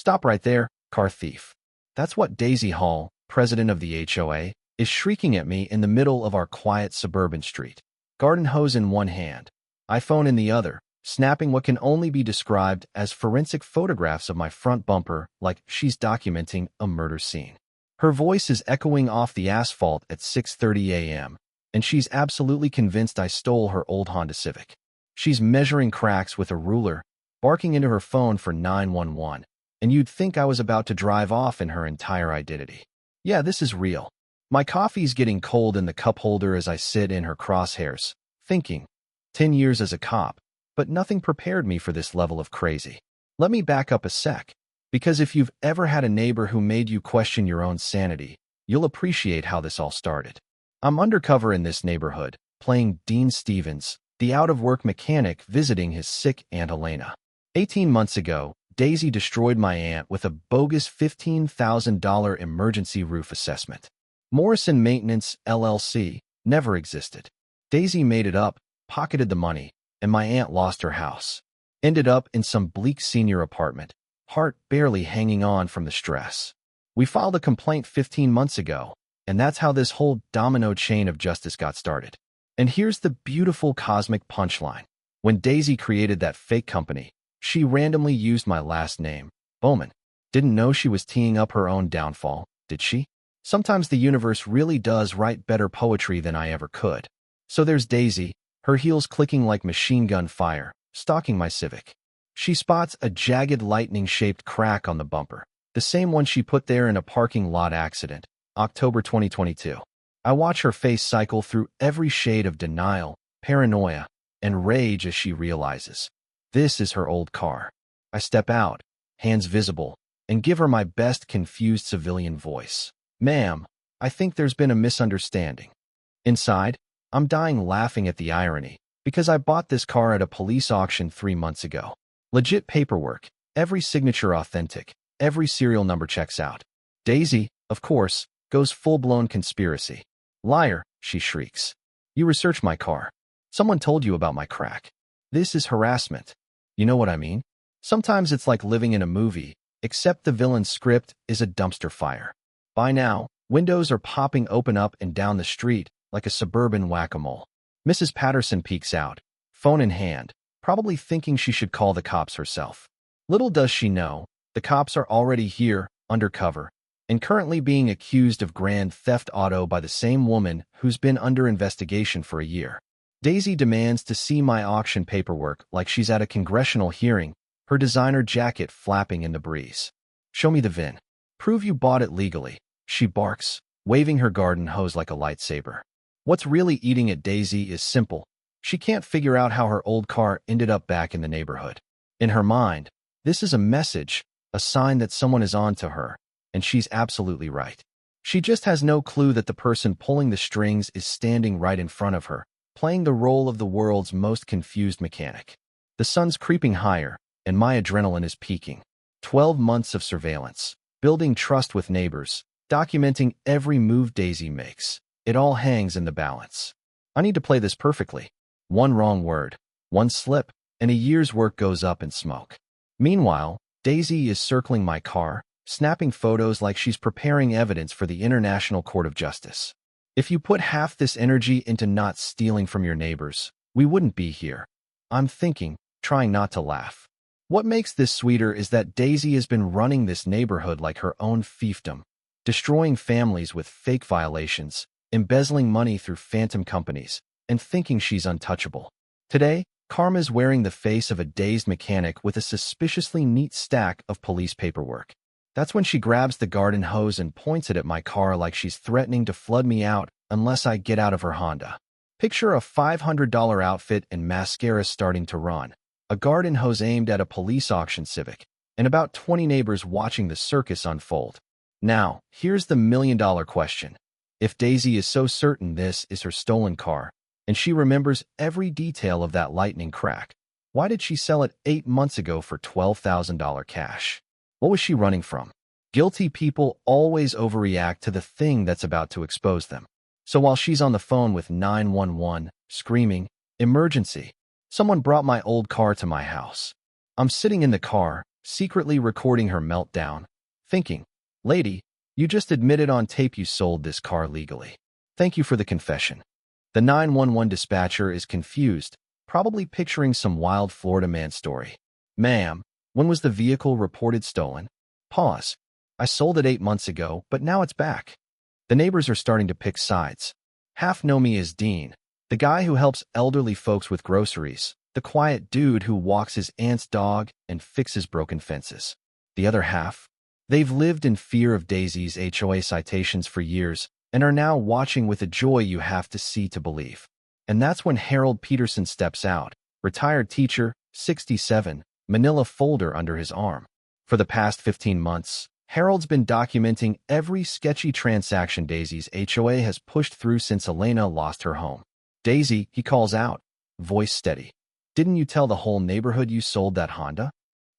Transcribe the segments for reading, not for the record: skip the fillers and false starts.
Stop right there, car thief. That's what Daisy Hall, president of the HOA, is shrieking at me in the middle of our quiet suburban street. Garden hose in one hand, iPhone in the other, snapping what can only be described as forensic photographs of my front bumper like she's documenting a murder scene. Her voice is echoing off the asphalt at 6:30 a.m., and she's absolutely convinced I stole her old Honda Civic. She's measuring cracks with a ruler, barking into her phone for 911, and you'd think I was about to drive off in her entire identity. Yeah, this is real. My coffee's getting cold in the cup holder as I sit in her crosshairs, thinking, 10 years as a cop, but nothing prepared me for this level of crazy. Let me back up a sec, because if you've ever had a neighbor who made you question your own sanity, you'll appreciate how this all started. I'm undercover in this neighborhood, playing Dean Stevens, the out-of-work mechanic visiting his sick Aunt Elena. 18 months ago, Daisy destroyed my aunt with a bogus $15,000 emergency roof assessment. Morrison Maintenance, LLC, never existed. Daisy made it up, pocketed the money, and my aunt lost her house. Ended up in some bleak senior apartment, heart barely hanging on from the stress. We filed a complaint 15 months ago, and that's how this whole domino chain of justice got started. And here's the beautiful cosmic punchline. When Daisy created that fake company, she randomly used my last name, Bowman. Didn't know she was teeing up her own downfall, did she? Sometimes the universe really does write better poetry than I ever could. So there's Daisy, her heels clicking like machine gun fire, stalking my Civic. She spots a jagged lightning-shaped crack on the bumper, the same one she put there in a parking lot accident, October 2022. I watch her face cycle through every shade of denial, paranoia, and rage as she realizes this is her old car. I step out, hands visible, and give her my best confused civilian voice. Ma'am, I think there's been a misunderstanding. Inside, I'm dying laughing at the irony, because I bought this car at a police auction 3 months ago. Legit paperwork, every signature authentic, every serial number checks out. Daisy, of course, goes full-blown conspiracy. Liar, she shrieks. You researched my car. Someone told you about my crack. This is harassment. You know what I mean? Sometimes it's like living in a movie, except the villain's script is a dumpster fire. By now, windows are popping open up and down the street like a suburban whack-a-mole. Mrs. Patterson peeks out, phone in hand, probably thinking she should call the cops herself. Little does she know, the cops are already here, undercover, and currently being accused of grand theft auto by the same woman who's been under investigation for a year. Daisy demands to see my auction paperwork like she's at a congressional hearing, her designer jacket flapping in the breeze. Show me the VIN. Prove you bought it legally, she barks, waving her garden hose like a lightsaber. What's really eating at Daisy is simple. She can't figure out how her old car ended up back in the neighborhood. In her mind, this is a message, a sign that someone is on to her, and she's absolutely right. She just has no clue that the person pulling the strings is standing right in front of her, playing the role of the world's most confused mechanic. The sun's creeping higher, and my adrenaline is peaking. 12 months of surveillance, building trust with neighbors, documenting every move Daisy makes. It all hangs in the balance. I need to play this perfectly. One wrong word, one slip, and a year's work goes up in smoke. Meanwhile, Daisy is circling my car, snapping photos like she's preparing evidence for the International Court of Justice. If you put half this energy into not stealing from your neighbors, we wouldn't be here. I'm thinking, trying not to laugh. What makes this sweeter is that Daisy has been running this neighborhood like her own fiefdom, destroying families with fake violations, embezzling money through phantom companies, and thinking she's untouchable. Today, Karma's wearing the face of a dazed mechanic with a suspiciously neat stack of police paperwork. That's when she grabs the garden hose and points it at my car like she's threatening to flood me out unless I get out of her Honda. Picture a $500 outfit and mascara starting to run, a garden hose aimed at a police auction Civic, and about 20 neighbors watching the circus unfold. Now, here's the million-dollar question. If Daisy is so certain this is her stolen car, and she remembers every detail of that lightning crack, why did she sell it 8 months ago for $12,000 cash? What was she running from? Guilty people always overreact to the thing that's about to expose them. So while she's on the phone with 911, screaming, "Emergency! Someone brought my old car to my house," I'm sitting in the car, secretly recording her meltdown, thinking, "Lady, you just admitted on tape you sold this car legally. Thank you for the confession." The 911 dispatcher is confused, probably picturing some wild Florida man story. "Ma'am, when was the vehicle reported stolen?" Pause. "I sold it 8 months ago, but now it's back." The neighbors are starting to pick sides. Half know me as Dean, the guy who helps elderly folks with groceries, the quiet dude who walks his aunt's dog and fixes broken fences. The other half, they've lived in fear of Daisy's HOA citations for years and are now watching with a joy you have to see to believe. And that's when Harold Peterson steps out, retired teacher, 67, manila folder under his arm. For the past 15 months, Harold's been documenting every sketchy transaction Daisy's HOA has pushed through since Elena lost her home. "Daisy," he calls out, voice steady. "Didn't you tell the whole neighborhood you sold that Honda?"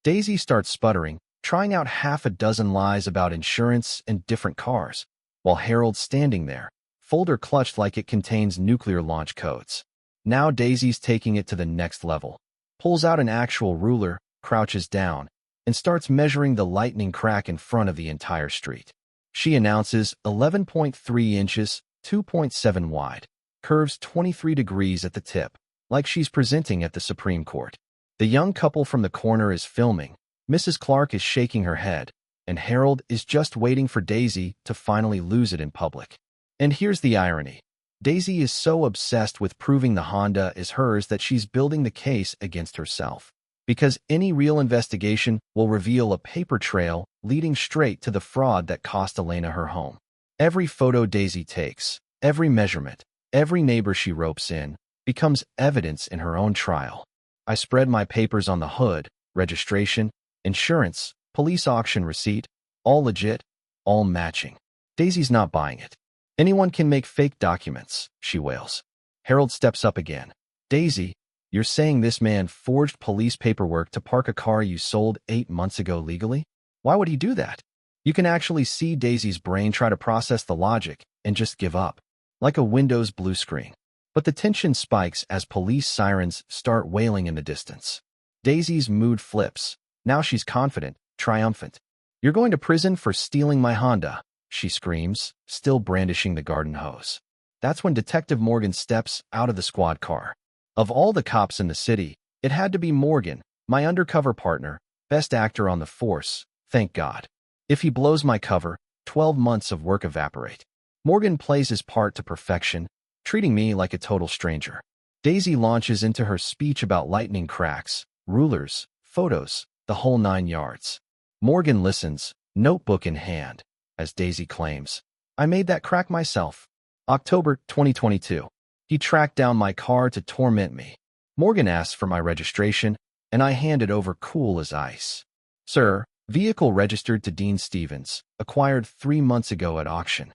Daisy starts sputtering, trying out half a dozen lies about insurance and different cars, while Harold's standing there, folder clutched like it contains nuclear launch codes. Now Daisy's taking it to the next level, pulls out an actual ruler, crouches down, and starts measuring the lightning crack in front of the entire street. She announces 11.3 inches, 2.7 wide, curves 23 degrees at the tip, like she's presenting at the Supreme Court. The young couple from the corner is filming, Mrs. Clark is shaking her head, and Harold is just waiting for Daisy to finally lose it in public. And here's the irony. Daisy is so obsessed with proving the Honda is hers that she's building the case against herself. Because any real investigation will reveal a paper trail leading straight to the fraud that cost Elena her home. Every photo Daisy takes, every measurement, every neighbor she ropes in, becomes evidence in her own trial. "I spread my papers on the hood, registration, insurance, police auction receipt, all legit, all matching." Daisy's not buying it. "Anyone can make fake documents," she wails. Harold steps up again. "Daisy, you're saying this man forged police paperwork to park a car you sold 8 months ago legally? Why would he do that?" You can actually see Daisy's brain try to process the logic and just give up, like a Windows blue screen. But the tension spikes as police sirens start wailing in the distance. Daisy's mood flips. Now she's confident, triumphant. "You're going to prison for stealing my Honda," she screams, still brandishing the garden hose. That's when Detective Morgan steps out of the squad car. Of all the cops in the city, it had to be Morgan, my undercover partner, best actor on the force, thank God. If he blows my cover, 12 months of work evaporate. Morgan plays his part to perfection, treating me like a total stranger. Daisy launches into her speech about lightning cracks, rulers, photos, the whole 9 yards. Morgan listens, notebook in hand, as Daisy claims, "I made that crack myself. October 2022. He tracked down my car to torment me. Morgan asks for my registration, and I hand it over cool as ice. Sir, vehicle registered to Dean Stevens, acquired 3 months ago at auction."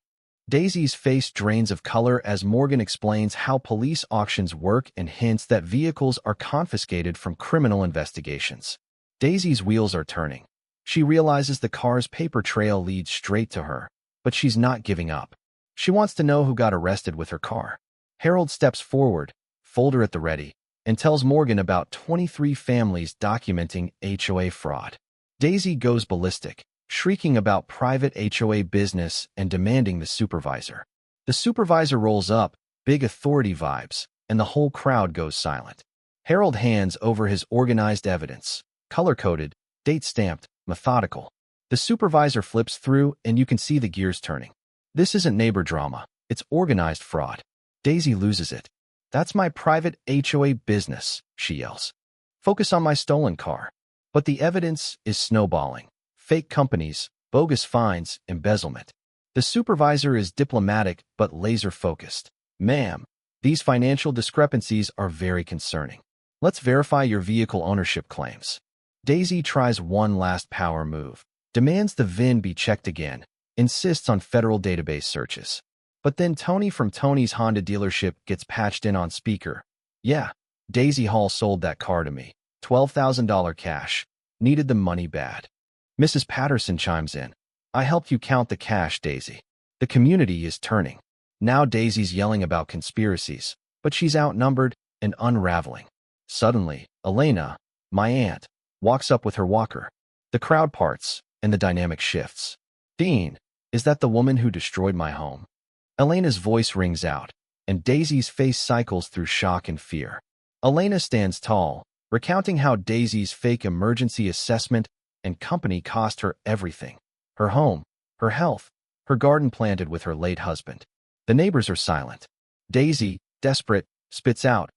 Daisy's face drains of color as Morgan explains how police auctions work and hints that vehicles are confiscated from criminal investigations. Daisy's wheels are turning. She realizes the car's paper trail leads straight to her, but she's not giving up. She wants to know who got arrested with her car. Harold steps forward, folder at the ready, and tells Morgan about 23 families documenting HOA fraud. Daisy goes ballistic, shrieking about private HOA business and demanding the supervisor. The supervisor rolls up, big authority vibes, and the whole crowd goes silent. Harold hands over his organized evidence, color-coded, date-stamped, methodical. The supervisor flips through, and you can see the gears turning. This isn't neighbor drama, it's organized fraud. Daisy loses it. "That's my private HOA business," she yells. "Focus on my stolen car." But the evidence is snowballing. Fake companies, bogus fines, embezzlement. The supervisor is diplomatic but laser-focused. "Ma'am, these financial discrepancies are very concerning. Let's verify your vehicle ownership claims." Daisy tries one last power move, demands the VIN be checked again, insists on federal database searches. But then Tony from Tony's Honda dealership gets patched in on speaker. "Yeah, Daisy Hall sold that car to me. $12,000 cash. Needed the money bad." Mrs. Patterson chimes in. "I helped you count the cash, Daisy." The community is turning. Now Daisy's yelling about conspiracies, but she's outnumbered and unraveling. Suddenly, Elena, my aunt, walks up with her walker. The crowd parts, and the dynamic shifts. Dean, is that the woman who destroyed my home? Elena's voice rings out, and Daisy's face cycles through shock and fear. Elena stands tall, recounting how Daisy's fake emergency assessment and company cost her everything. Her home, her health, her garden planted with her late husband. The neighbors are silent. Daisy, desperate, spits out,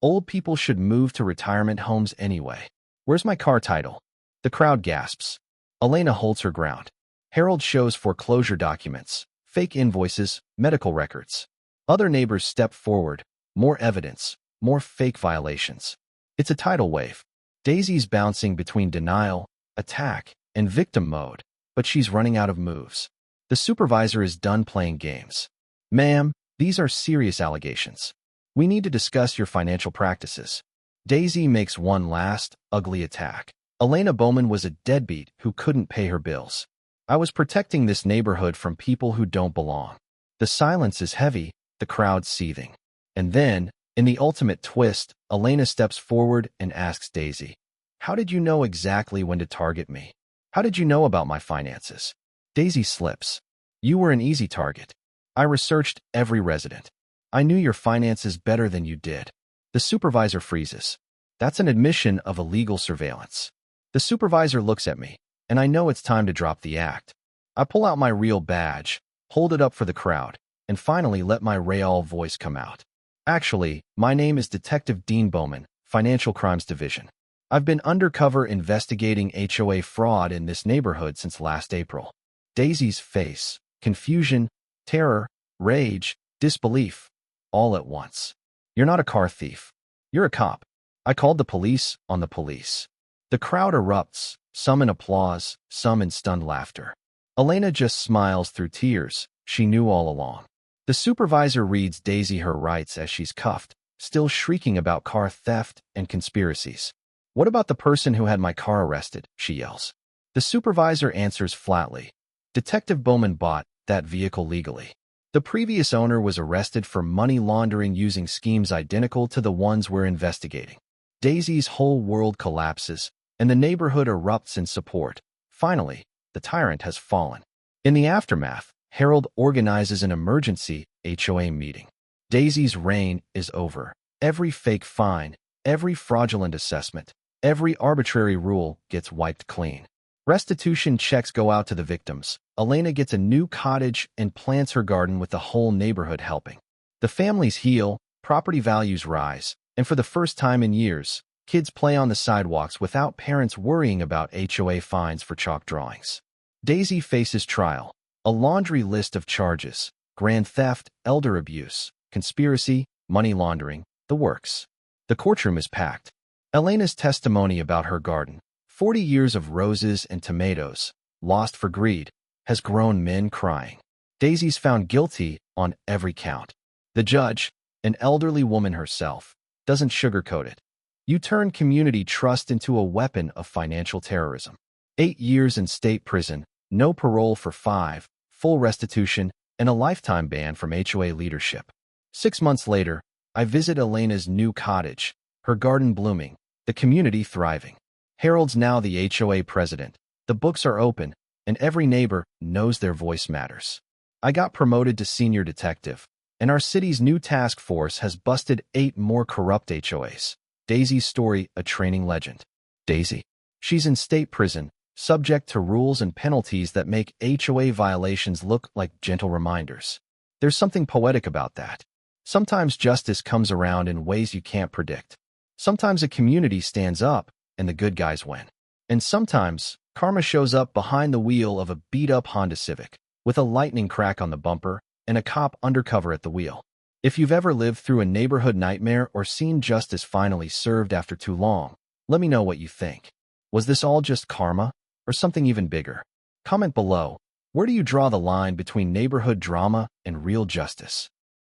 "Old people should move to retirement homes anyway. Where's my car title?" The crowd gasps. Elena holds her ground. Harold shows foreclosure documents, fake invoices, medical records. Other neighbors step forward. More evidence, more fake violations. It's a tidal wave. Daisy's bouncing between denial, attack, and victim mode, but she's running out of moves. The supervisor is done playing games. "Ma'am, these are serious allegations. We need to discuss your financial practices." Daisy makes one last, ugly attack. Elena Bowman was a deadbeat who couldn't pay her bills. "I was protecting this neighborhood from people who don't belong." The silence is heavy, the crowd seething. And then, in the ultimate twist, Elena steps forward and asks Daisy, "How did you know exactly when to target me? How did you know about my finances?" Daisy slips. "You were an easy target. I researched every resident. I knew your finances better than you did." The supervisor freezes. That's an admission of illegal surveillance. The supervisor looks at me, and I know it's time to drop the act. I pull out my real badge, hold it up for the crowd, and finally let my real voice come out. "Actually, my name is Detective Dean Bowman, Financial Crimes Division. I've been undercover investigating HOA fraud in this neighborhood since last April." Daisy's face, confusion, terror, rage, disbelief, all at once. "You're not a car thief. You're a cop. I called the police on the police." The crowd erupts, some in applause, some in stunned laughter. Elena just smiles through tears. She knew all along. The supervisor reads Daisy her rights as she's cuffed, still shrieking about car theft and conspiracies. "What about the person who had my car arrested?" she yells. The supervisor answers flatly, "Detective Bowman bought that vehicle legally. The previous owner was arrested for money laundering using schemes identical to the ones we're investigating." Daisy's whole world collapses, and the neighborhood erupts in support. Finally, the tyrant has fallen. In the aftermath, Harold organizes an emergency HOA meeting. Daisy's reign is over. Every fake fine, every fraudulent assessment, every arbitrary rule gets wiped clean. Restitution checks go out to the victims. Elena gets a new cottage and plants her garden with the whole neighborhood helping. The families heal, property values rise, and for the first time in years, kids play on the sidewalks without parents worrying about HOA fines for chalk drawings. Daisy faces trial, a laundry list of charges: grand theft, elder abuse, conspiracy, money laundering, the works. The courtroom is packed. Elena's testimony about her garden, 40 years of roses and tomatoes, lost for greed, has grown men crying. Daisy's found guilty on every count. The judge, an elderly woman herself, doesn't sugarcoat it. You turn community trust into a weapon of financial terrorism. 8 years in state prison, no parole for 5, full restitution, and a lifetime ban from HOA leadership. 6 months later, I visit Elena's new cottage, her garden blooming, the community thriving. Harold's now the HOA president. The books are open, and every neighbor knows their voice matters. I got promoted to senior detective, and our city's new task force has busted 8 more corrupt HOAs. Daisy's story, a training legend. Daisy. She's in state prison, subject to rules and penalties that make HOA violations look like gentle reminders. There's something poetic about that. Sometimes justice comes around in ways you can't predict. Sometimes a community stands up, and the good guys win. And sometimes, karma shows up behind the wheel of a beat-up Honda Civic, with a lightning crack on the bumper and a cop undercover at the wheel. If you've ever lived through a neighborhood nightmare or seen justice finally served after too long, let me know what you think. Was this all just karma, or something even bigger? Comment below. Where do you draw the line between neighborhood drama and real justice?